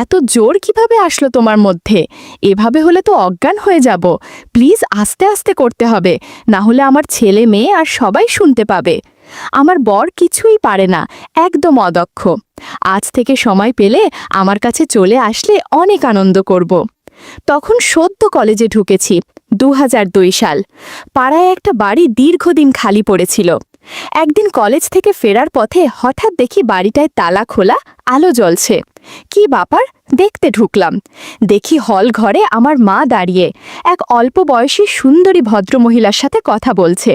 এত জোর কিভাবে আসলো তোমার মধ্যে? এভাবে হলে তো অজ্ঞান হয়ে যাব। প্লিজ আস্তে আস্তে করতে হবে, না হলে আমার ছেলে মেয়ে আর সবাই শুনতে পাবে। আমার বর কিছুই পারে না, একদম অদক্ষ। আজ থেকে সময় পেলে আমার কাছে চলে আসলে অনেক আনন্দ করব। তখন সদ্য কলেজে ঢুকেছি, 2002 সাল। পাড়ায় একটা বাড়ি দীর্ঘদিন খালি পড়েছিল। একদিন কলেজ থেকে ফেরার পথে হঠাৎ দেখি বাড়িটায় তালা খোলা, আলো জ্বলছে। কি ব্যাপার দেখতে ঢুকলাম। দেখি হল ঘরে আমার মা দাঁড়িয়ে এক অল্প বয়সী সুন্দরী ভদ্রমহিলার সাথে কথা বলছে।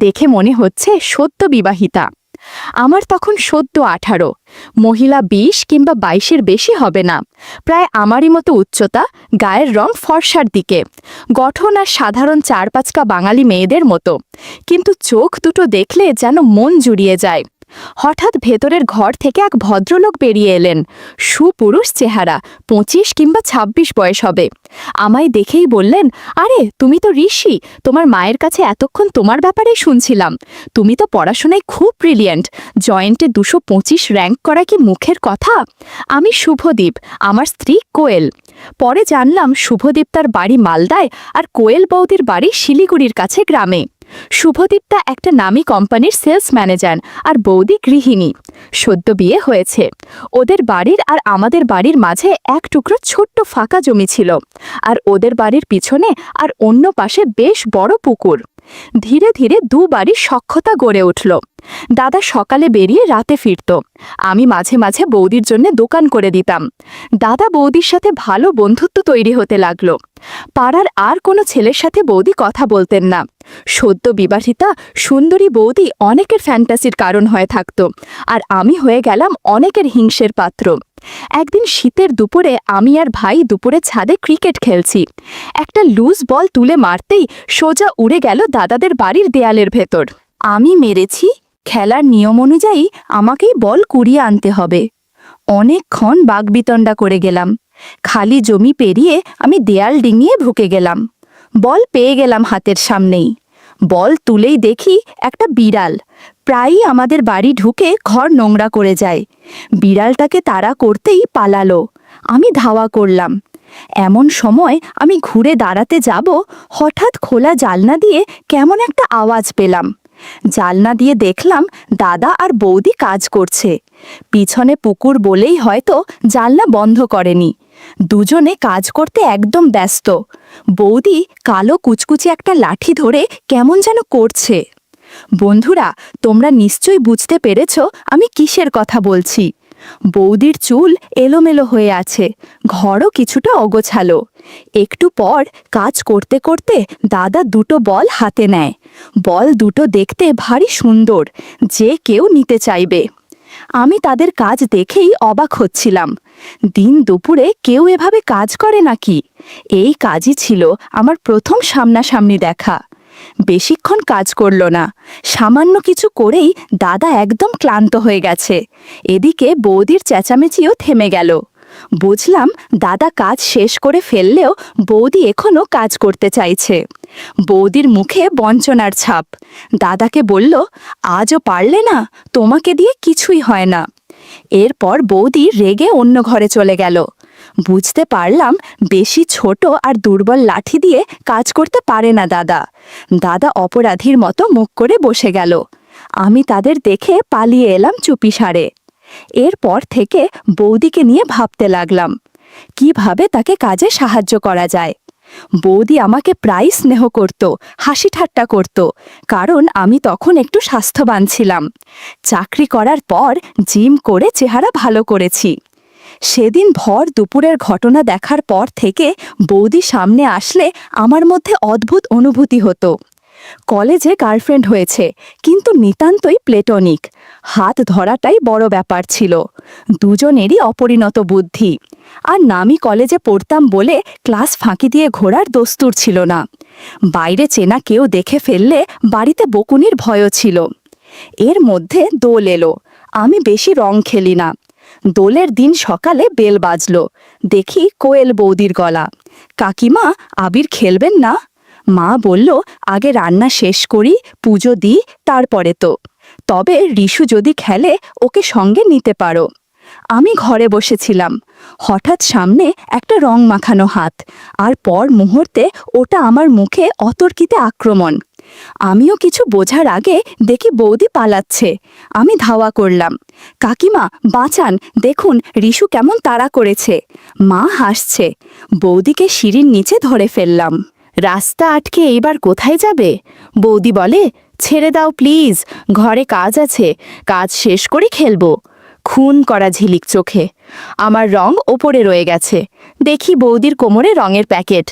দেখে মনে হচ্ছে সদ্য বিবাহিতা। আমার তখন সদ্য 18, মহিলা 20 কিংবা 22-এর বেশি হবে না। প্রায় আমারই মতো উচ্চতা, গায়ের রং ফর্সার দিকে, গঠন আর সাধারণ 4-5টা বাঙালি মেয়েদের মতো, কিন্তু চোখ দুটো দেখলে যেন মন জুড়িয়ে যায়। হঠাৎ ভেতরের ঘর থেকে এক ভদ্রলোক বেরিয়ে এলেন। সুপুরুষ চেহারা, 25 কিংবা 26 বয়স হবে। আমায় দেখেই বললেন, আরে তুমি তো ঋষি, তোমার মায়ের কাছে এতক্ষণ তোমার ব্যাপারেই শুনছিলাম। তুমি তো পড়াশোনায় খুব ব্রিলিয়েন্ট, জয়েন্টে 225 র্যাঙ্ক করা কি মুখের কথা? আমি শুভদীপ, আমার স্ত্রী কোয়েল। পরে জানলাম শুভদীপ তার বাড়ি মালদায় আর কোয়েল বৌদির বাড়ি শিলিগুড়ির কাছে গ্রামে। শুভদীপটা একটা নামী কোম্পানির সেলস ম্যানেজার আর বৌদি গৃহিণী। সদ্য বিয়ে হয়েছে। ওদের বাড়ির আর আমাদের বাড়ির মাঝে এক টুকরো ছোট্ট ফাঁকা জমি ছিল, আর ওদের বাড়ির পিছনে আর অন্য পাশে বেশ বড় পুকুর। ধীরে ধীরে দু বাড়ির সখ্যতা গড়ে উঠল। দাদা সকালে বেরিয়ে রাতে ফিরত। আমি মাঝে মাঝে বৌদির জন্য দোকান করে দিতাম। দাদা বৌদির সাথে ভালো বন্ধুত্ব তৈরি হতে লাগলো। পাড়ার আর কোনো ছেলের সাথে বৌদি কথা বলতেন না। সদ্য বিবাহিতা সুন্দরী বৌদি অনেকের ফ্যান্টাসির কারণ হয়ে থাকত, আর আমি হয়ে গেলাম অনেকের হিংসের পাত্র। একদিন শীতের দুপুরে আমি আর ভাই দুপুরে ছাদে ক্রিকেট খেলছি। একটা লুজ বল তুলে মারতেই সোজা উড়ে গেল দাদাদের বাড়ির দেয়ালের ভেতর। আমি মেরেছি। খেলার নিয়ম অনুযায়ী আমাকেই বল কুড়িয়ে আনতে হবে। অনেকক্ষণ বাগবিতণ্ডা করে গেলাম। খালি জমি পেরিয়ে আমি দেয়াল ডিঙিয়ে ঢুকে গেলাম। বল পেয়ে গেলাম হাতের সামনেই। বল তুলেই দেখি একটা বিড়াল প্রায়ই আমাদের বাড়ি ঢুকে ঘর নোংরা করে যায়। বিড়ালটাকে তাড়া করতেই পালালো। আমি ধাওয়া করলাম। এমন সময় আমি ঘুরে দাঁড়াতে যাব, হঠাৎ খোলা জালনা দিয়ে কেমন একটা আওয়াজ পেলাম। জালনা দিয়ে দেখলাম দাদা আর বৌদি কাজ করছে। পিছনে পুকুর বলেই হয়তো জালনা বন্ধ করেনি। দুজনে কাজ করতে একদম ব্যস্ত। বৌদি কালো কুচকুচি একটা লাঠি ধরে কেমন যেন করছে। বন্ধুরা, তোমরা নিশ্চয়ই বুঝতে পেরেছ আমি কিসের কথা বলছি। বৌদির চুল এলোমেলো হয়ে আছে, ঘরও কিছুটা অগোছালো। একটু পর কাজ করতে করতে দাদা দুটো বল হাতে নেয়। বল দুটো দেখতে ভারী সুন্দর, যে কেউ নিতে চাইবে। আমি তাদের কাজ দেখেই অবাক হচ্ছিলাম। দিন দুপুরে কেউ এভাবে কাজ করে নাকি? এই কাজই ছিল আমার প্রথম সামনাসামনি দেখা। বেশিক্ষণ কাজ করল না। সামান্য কিছু করেই দাদা একদম ক্লান্ত হয়ে গেছে। এদিকে বৌদির চেঁচামেচিও থেমে গেল। বুঝলাম দাদা কাজ শেষ করে ফেললেও বৌদি এখনও কাজ করতে চাইছে। বৌদির মুখে বঞ্চনার ছাপ। দাদাকে বলল, আজও পারলে না? তোমাকে দিয়ে কিছুই হয় না। এরপর বৌদি রেগে অন্য ঘরে চলে গেল। বুঝতে পারলাম বেশি ছোট আর দুর্বল লাঠি দিয়ে কাজ করতে পারে না দাদা। দাদা অপরাধীর মতো মুখ করে বসে গেল। আমি তাদের দেখে পালিয়ে এলাম চুপিসারে। এরপর থেকে বৌদিকে নিয়ে ভাবতে লাগলাম কিভাবে তাকে কাজে সাহায্য করা যায়। বৌদি আমাকে প্রায় স্নেহ করত, হাসি ঠাট্টা করত, কারণ আমি তখন একটু স্বাস্থ্যবান ছিলাম। চাকরি করার পর জিম করে চেহারা ভালো করেছি। সেদিন ভর দুপুরের ঘটনা দেখার পর থেকে বৌদি সামনে আসলে আমার মধ্যে অদ্ভুত অনুভূতি হতো। কলেজে গার্লফ্রেন্ড হয়েছে, কিন্তু নিতান্তই প্লেটনিক। হাত ধরাটাই বড় ব্যাপার ছিল। দুজনেরই অপরিণত বুদ্ধি। আর নামি কলেজে পড়তাম বলে ক্লাস ফাঁকি দিয়ে ঘোরার দস্তুর ছিল না। বাইরে চেনা কেউ দেখে ফেললে বাড়িতে বকুনির ভয়ও ছিল। এর মধ্যে দোল এলো। আমি বেশি রং খেলি না। দোলের দিন সকালে বেল বাজল। দেখি কোয়েল বৌদির গলা। কাকিমা, আবির খেলবেন না? মা বলল, আগে রান্না শেষ করি, পুজো দিই, তারপরে তো। তবে রিশু যদি খেলে ওকে সঙ্গে নিতে পারো। আমি ঘরে বসেছিলাম। হঠাৎ সামনে একটা রং মাখানো হাত, আর পর মুহূর্তে ওটা আমার মুখে অতর্কিতে আক্রমণ। আমিও কিছু বোঝার আগে দেখি বৌদি পালাচ্ছে। আমি ধাওয়া করলাম, কাকিমা বাঁচান, দেখুন রিশু কেমন তাড়া করেছে। মা হাসছে। বৌদিকে সিঁড়ির নিচে ধরে ফেললাম। রাস্তা আটকে এইবার কোথায় যাবে? বৌদি বলে, ছেড়ে দাও প্লিজ, ঘরে কাজ আছে, কাজ শেষ করে খেলবো। খুন করা ঝিলিক চোখে। আমার রং ওপরে রয়ে গেছে। দেখি বৌদির কোমরে রঙের প্যাকেট।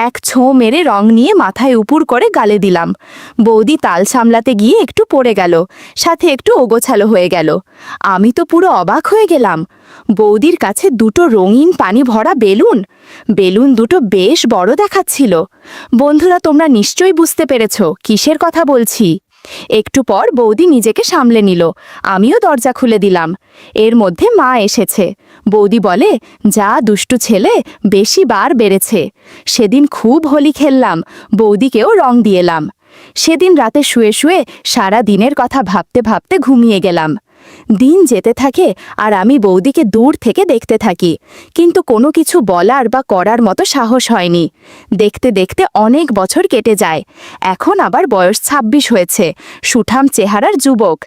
এক ছোঁ মেরে রং নিয়ে মাথায় উপুর করে গালে দিলাম। বৌদি তাল সামলাতে গিয়ে একটু পড়ে গেল, সাথে একটু ওগোছালো হয়ে গেল। আমি তো পুরো অবাক হয়ে গেলাম। বৌদির কাছে দুটো রঙিন পানি ভরা বেলুন। বেলুন দুটো বেশ বড় দেখাচ্ছিল। বন্ধুরা, তোমরা নিশ্চয়ই বুঝতে পেরেছ কিসের কথা বলছি। একটু পর বৌদি নিজেকে সামলে নিল। আমিও দরজা খুলে দিলাম। এর মধ্যে মা এসেছে। বৌদি বলে, যা দুষ্টু ছেলে, বেশি বার বেড়েছে। সেদিন খুব হোলি খেললাম, বৌদিকেও রং দিয়েলাম। সেদিন রাতে শুয়ে শুয়ে সারা দিনের কথা ভাবতে ভাবতে ঘুমিয়ে গেলাম। দিন যেতে থাকে আর আমি বৌদিকে দূর থেকে দেখতে থাকি, কিন্তু কোনো কিছু বলার বা করার মতো সাহস হয়নি। দেখতে দেখতে অনেক বছর কেটে যায়। এখন আবার বয়স 26 হয়েছে। সুঠাম চেহারার যুবক।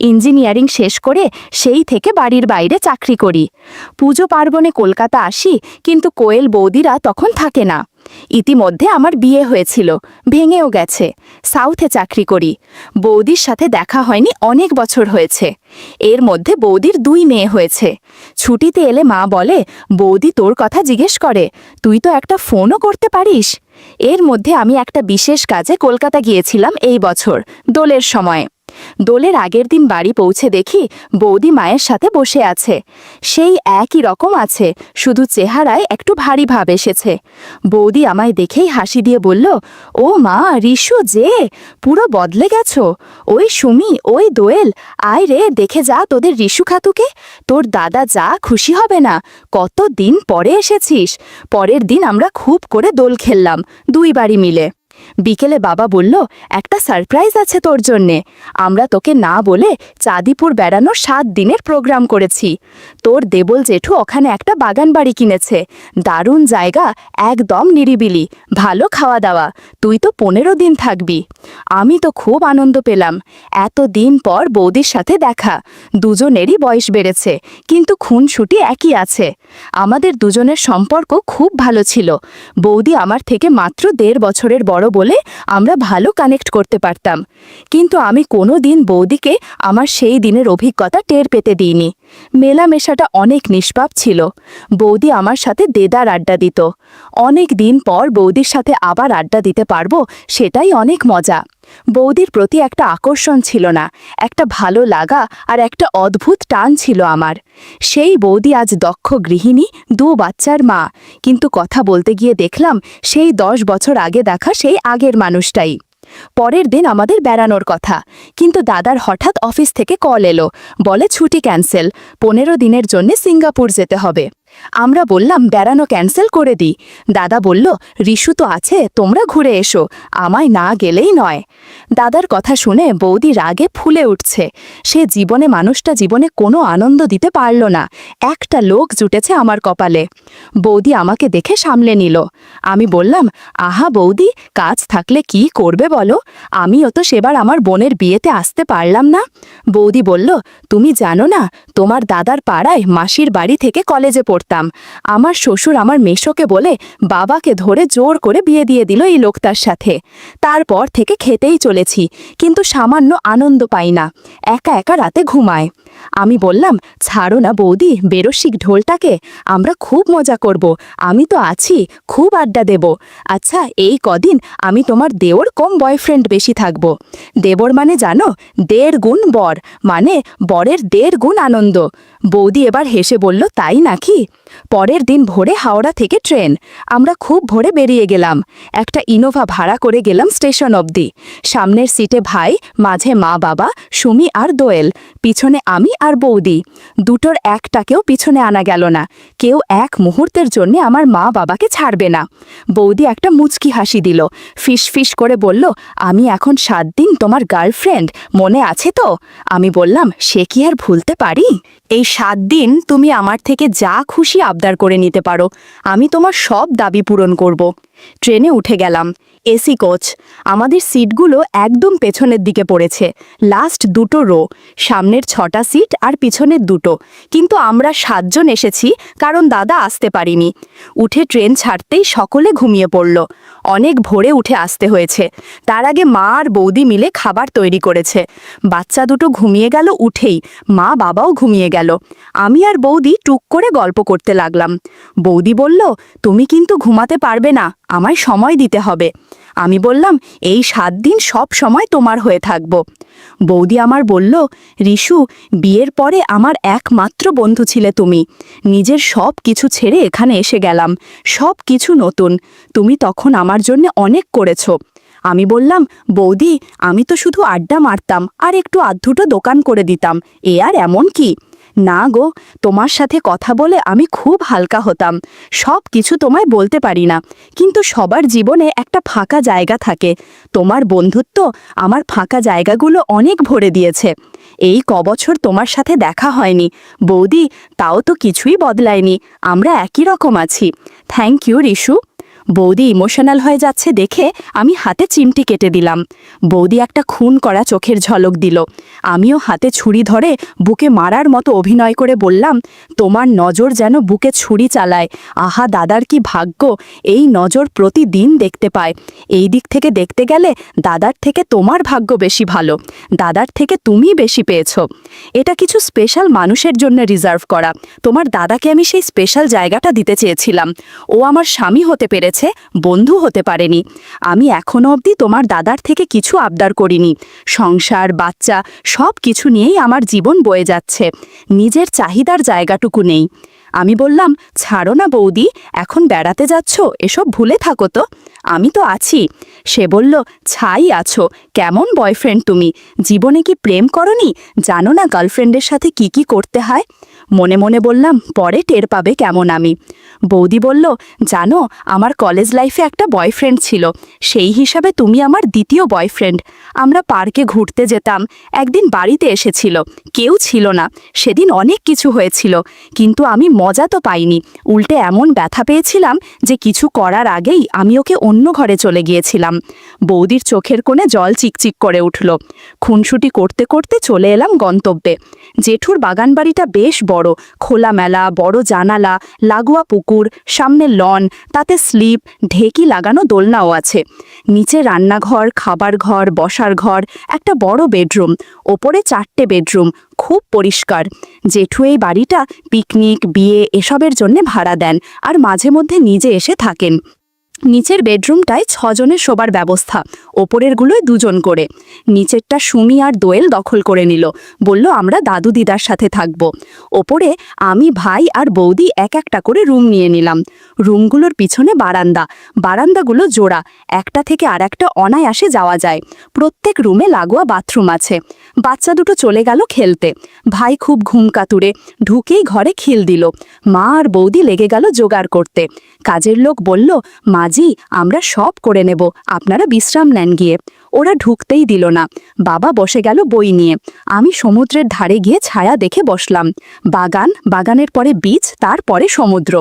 ইঞ্জিনিয়ারিং শেষ করে সেই থেকে বাড়ির বাইরে চাকরি করি। পুজো পার্বণে কলকাতা আসি, কিন্তু কোয়েল বৌদিরা তখন থাকে না। ইতিমধ্যে আমার বিয়ে হয়েছিল, ভেঙেও গেছে। সাউথে চাকরি করি। বৌদির সাথে দেখা হয়নি অনেক বছর হয়েছে। এর মধ্যে বৌদির 2 মেয়ে হয়েছে। ছুটিতে এলে মা বলে, বৌদি তোর কথা জিজ্ঞেস করে, তুই তো একটা ফোনও করতে পারিস। এর মধ্যে আমি একটা বিশেষ কাজে কলকাতা গিয়েছিলাম এই বছর, দোলের সময়। দোলের আগের দিন বাড়ি পৌঁছে দেখি বৌদি মায়ের সাথে বসে আছে। সেই একই রকম আছে, শুধু চেহারায় একটু ভারী ভাব এসেছে। বৌদি আমায় দেখেই হাসি দিয়ে বলল, ও মা, রিশু যে, পুরো বদলে গেছো। ওই সুমি, ওই দোয়েল, আয় রে দেখে যা তোদের রিশু খাতুকে। তোর দাদা যা খুশি হবে না, কত দিন পরে এসেছিস। পরের দিন আমরা খুব করে দোল খেললাম, 2 বাড়ি মিলে। বিকেলে বাবা বলল, একটা সারপ্রাইজ আছে তোর জন্যে। আমরা তোকে না বলে চাঁদিপুর বেড়ানোর 7 দিনের প্রোগ্রাম করেছি। তোর দেবল জেঠু ওখানে একটা বাগান বাড়ি কিনেছে। দারুণ জায়গা, একদম নিরিবিলি, ভালো খাওয়া দাওয়া। তুই তো 15 দিন থাকবি। আমি তো খুব আনন্দ পেলাম। এত দিন পর বৌদির সাথে দেখা। দুজনেরই বয়স বেড়েছে, কিন্তু খুনসুটি একই আছে। আমাদের দুজনের সম্পর্ক খুব ভালো ছিল। বৌদি আমার থেকে মাত্র 1.5 বছরের বড় বলে আমরা ভালো কানেক্ট করতে পারতাম। কিন্তু আমি কোনো দিন বৌদিকে আমার সেই দিনের অভিজ্ঞতা টের পেতে দিইনি। মেলামেশাটা অনেক নিষ্পাপ ছিল। বৌদি আমার সাথে দেদার আড্ডা দিত। অনেক দিন পর বৌদির সাথে আবার আড্ডা দিতে পারবো, সেটাই অনেক মজা। বৌদির প্রতি একটা আকর্ষণ ছিল না, একটা ভালো লাগা আর একটা অদ্ভুত টান ছিল আমার। সেই বৌদি আজ দক্ষ গৃহিণী, 2 বাচ্চার মা, কিন্তু কথা বলতে গিয়ে দেখলাম সেই 10 বছর আগে দেখা সেই আগের মানুষটাই। পরের দিন আমাদের বেড়ানোর কথা, কিন্তু দাদার হঠাৎ অফিস থেকে কল এলো, বলে ছুটি ক্যান্সেল, 15 দিনের জন্য সিঙ্গাপুর যেতে হবে। আমরা বললাম বেড়ানো ক্যান্সেল করে দিই। দাদা বলল, রিশু তো আছে, তোমরা ঘুরে এসো, আমায় না গেলেই নয়। দাদার কথা শুনে বৌদি রাগে ফুলে উঠছে। সে মানুষটা জীবনে কোনো আনন্দ দিতে পারল না। একটা লোক জুটেছে আমার কপালে। বৌদি আমাকে দেখে সামলে নিল। আমি বললাম, আহা বৌদি, কাজ থাকলে কি করবে বলো? আমিও তো সেবার আমার বোনের বিয়েতে আসতে পারলাম না। বৌদি বলল, তুমি জানো না, তোমার দাদার পাড়ায় মাসির বাড়ি থেকে কলেজে পড়তাম। আমার শ্বশুর আমার মেশোকে বলে বাবাকে ধরে জোর করে বিয়ে দিয়ে দিল এই লোকটার সাথে। তারপর থেকে খেতেই চলেছি, কিন্তু সামান্য আনন্দ পাই না। একা একা রাতে ঘুমায়। আমি বললাম, ছাড়ো না বৌদি বেরসিক ঢোলটাকে, আমরা খুব মজা করব। আমি তো আছি, খুব আড্ডা দেব। আচ্ছা, এই কদিন আমি তোমার দেওর কম বয়ফ্রেন্ড বেশি থাকব। দেবর মানে জানো, 1.5 গুণ বর, মানে বরের 1.5 গুণ আনন্দ। বৌদি এবার হেসে বলল, তাই নাকি? পরের দিন ভোরে হাওড়া থেকে ট্রেন। আমরা খুব ভোরে বেরিয়ে গেলাম। একটা ইনোভা ভাড়া করে গেলাম স্টেশন অবধি। সামনের সিটে ভাই, মাঝে মা বাবা, সুমি আর দোয়েল, পিছনে আমি আর বৌদি। দুটোর একটাকেও পিছনে আনা গেল না। কেউ এক মুহূর্তের জন্য আমার মা বাবাকে ছাড়বে না। বৌদি একটা মুচকি হাসি দিল, ফিস ফিস করে বলল, আমি এখন 7 দিন তোমার গার্লফ্রেন্ড, মনে আছে তো? আমি বললাম, সে কি আর ভুলতে পারি? এই 7 দিন তুমি আমার থেকে যা খুশি আবদার করে নিতে পারো, আমি তোমার সব দাবি পূরণ করব। ট্রেনে উঠে গেলাম। এসি কোচ, আমাদের সিটগুলো একদম পেছনের দিকে পড়েছে, লাস্ট দুটো রো, সামনের 6টা সিট আর পিছনের দুটো। কিন্তু আমরা 7 জন এসেছি, কারণ দাদা আসতে পারিনি। উঠে ট্রেন ছাড়তেই সকলে ঘুমিয়ে পড়ল। অনেক ভোরে উঠে আসতে হয়েছে। তার আগে মা আর বৌদি মিলে খাবার তৈরি করেছে। বাচ্চা দুটো ঘুমিয়ে গেল উঠেই, মা বাবাও ঘুমিয়ে গেল। আমি আর বৌদি টুক করে গল্প করতে লাগলাম। বৌদি বলল, তুমি কিন্তু ঘুমাতে পারবে না, আমায় সময় দিতে হবে। আমি বললাম, এই 7 দিন সব সময় তোমার হয়ে থাকব। বৌদি আমার বলল, রিশু, বিয়ের পরে আমার একমাত্র বন্ধু ছিলে তুমি। নিজের সব কিছু ছেড়ে এখানে এসে গেলাম, সব কিছু নতুন। তুমি তখন আমার জন্য অনেক করেছো। আমি বললাম, বৌদি, আমি তো শুধু আড্ডা মারতাম আর একটু আধটুটো দোকান করে দিতাম, এ আর এমন কি? না গো, তোমার সাথে কথা বলে আমি খুব হালকা হতাম। সব কিছু তোমায় বলতে পারি না, কিন্তু সবার জীবনে একটা ফাঁকা জায়গা থাকে। তোমার বন্ধুত্ব আমার ফাঁকা জায়গাগুলো অনেক ভরে দিয়েছে। এই কবছর তোমার সাথে দেখা হয়নি বৌদি, তাও তো কিছুই বদলায়নি, আমরা একই রকম আছি। Thank you Rishu. বৌদি ইমোশনাল হয়ে যাচ্ছে দেখে আমি হাতে চিমটি কেটে দিলাম। বৌদি একটা খুন করা চোখের ঝলক দিল। আমিও হাতে ছুরি ধরে বুকে মারার মতো অভিনয় করে বললাম, তোমার নজর যেন বুকে ছুরি চালায়। আহা দাদার কি ভাগ্য, এই নজর প্রতিদিন দেখতে পায়। এই দিক থেকে দেখতে গেলে দাদার থেকে তোমার ভাগ্য বেশি ভালো, দাদার থেকে তুমি বেশি পেয়েছো। এটা কিছু স্পেশাল মানুষের জন্য রিজার্ভ করা। তোমার দাদাকে আমি সেই স্পেশাল জায়গাটা দিতে চেয়েছিলাম। ও আমার স্বামী হতে পেরেছে, বন্ধু হতে পারেনি। আমি এখনো অবধি তোমার দাদার থেকে কিছু আবদার করিনি। সংসার, বাচ্চা সব কিছু নিয়েই আমার জীবন বয়ে যাচ্ছে, নিজের চাহিদার জায়গাটুকু নেই। আমি বললাম, ছাড়ো না বৌদি, এখন বেড়াতে যাচ্ছ, এসব ভুলে থাকো তো, আমি তো আছি। সে বলল, ছাই আছো, কেমন বয়ফ্রেন্ড তুমি, জীবনে কি প্রেম করনি, জানো না গার্লফ্রেন্ডের সাথে কি কি করতে হয়? মনে মনে বললাম, পরে টের পাবে কেমন আমি। বৌদি বলল, জানো আমার কলেজ লাইফে একটা বয়ফ্রেন্ড ছিল, সেই হিসাবে তুমি আমার দ্বিতীয় বয়ফ্রেন্ড। আমরা পার্কে ঘুরতে যেতাম, একদিন বাড়িতে এসেছিল, কেউ ছিল না। সেদিন অনেক কিছু হয়েছিল, কিন্তু আমি মজা তো পাইনি, উল্টে এমন ব্যথা পেয়েছিলাম যে কিছু করার আগেই আমি ওকে অন্য ঘরে চলে গিয়েছিলাম। বৌদির চোখের কোণে জল চিকচিক করে উঠল। খুনসুটি করতে করতে চলে এলাম গন্তব্যে। জেঠুর বাগানবাড়িটা বেশ বড়, খোলামেলা, বড় জানালা, লাগোয়া পুকুর, সামনে লন, তাতে স্লিপ, ঢেকি লাগানো দোলনাও আছে। নিচে রান্নাঘর, খাবার ঘর, বসার ঘর, একটা বড় বেডরুম, ওপরে 4টে বেডরুম, খুব পরিষ্কার। জেঠু এই বাড়িটা পিকনিক, বিয়ে এসবের জন্য ভাড়া দেন আর মাঝে মধ্যে নিজে এসে থাকেন। নিচের বেডরুমটায় 6 জনের শোবার ব্যবস্থা, ওপরেরগুলোয় 2 জন করে। নিচেরটা সুমি আর দোয়েল দখল করে নিল, বলল আমরা দাদু দিদার সাথে থাকব। ওপরে আমি, ভাই আর বৌদি এক একটা করে রুম নিয়ে নিলাম। রুমগুলোর পিছনে বারান্দা, বারান্দাগুলো জোড়া, একটা থেকে আর একটা অনায়াসে যাওয়া যায়। প্রত্যেক রুমে লাগোয়া বাথরুম আছে। বাচ্চা দুটো চলে গেল খেলতে। ভাই খুব ঘুম কাতুরে, ঢুকেই ঘরে খিল দিল। মা আর বৌদি লেগে গেল জোগাড় করতে। কাজের লোক বলল, মাজি আমরা সব করে নেব, আপনারা বিশ্রাম নেন গিয়ে। ওরা ঢুকতেই দিল না। বাবা বসে গেল বই নিয়ে। আমি সমুদ্রের ধারে গিয়ে ছায়া দেখে বসলাম। বাগান, বাগানের পরে বীচ, তারপরে সমুদ্র।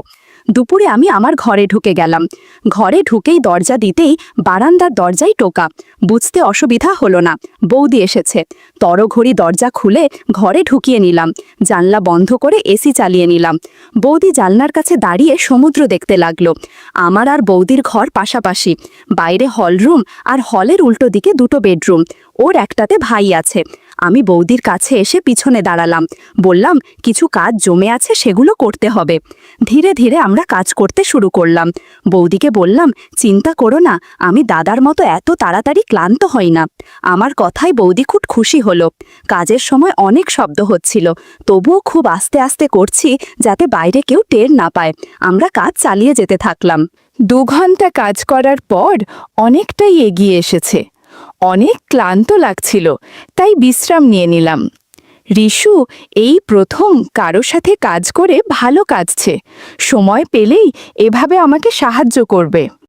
দুপুরে আমি আমার ঘরে ঢুকে গেলাম। ঘরে ঢুকেই দরজা দিতেই বারান্দার দরজায় টোকা। বুঝতে অসুবিধা হলো না, বৌদি এসেছে। তড়ঘড়ি দরজা খুলে ঘরে ঢুকিয়ে নিলাম। জানলা বন্ধ করে এসি চালিয়ে নিলাম। বৌদি জানলার কাছে দাঁড়িয়ে সমুদ্র দেখতে লাগলো। আমার আর বৌদির ঘর পাশাপাশি, বাইরে হলরুম আর হলের উল্টো দিকে 2টো বেডরুম। ওর একটাতে ভাই আছে। আমি বৌদির কাছে এসে পিছনে দাঁড়ালাম। বললাম, কিছু কাজ জমে আছে, সেগুলো করতে হবে। ধীরে ধীরে আমরা কাজ করতে শুরু করলাম। বৌদিকে বললাম, চিন্তা করো না, আমি দাদার মতো এত তাড়াতাড়ি ক্লান্ত হই না। আমার কথায় বৌদি খুব খুশি হলো। কাজের সময় অনেক শব্দ হচ্ছিল, তবুও খুব আস্তে আস্তে করছি যাতে বাইরে কেউ টের না পায়। আমরা কাজ চালিয়ে যেতে থাকলাম। 2 ঘন্টা কাজ করার পর অনেকটাই এগিয়ে এসেছে। অনেক ক্লান্ত লাগছিল, তাই বিশ্রাম নিয়ে নিলাম। রিশু এই প্রথম কারো সাথে কাজ করে ভালো কাজছে। সময় পেলেই এভাবে আমাকে সাহায্য করবে।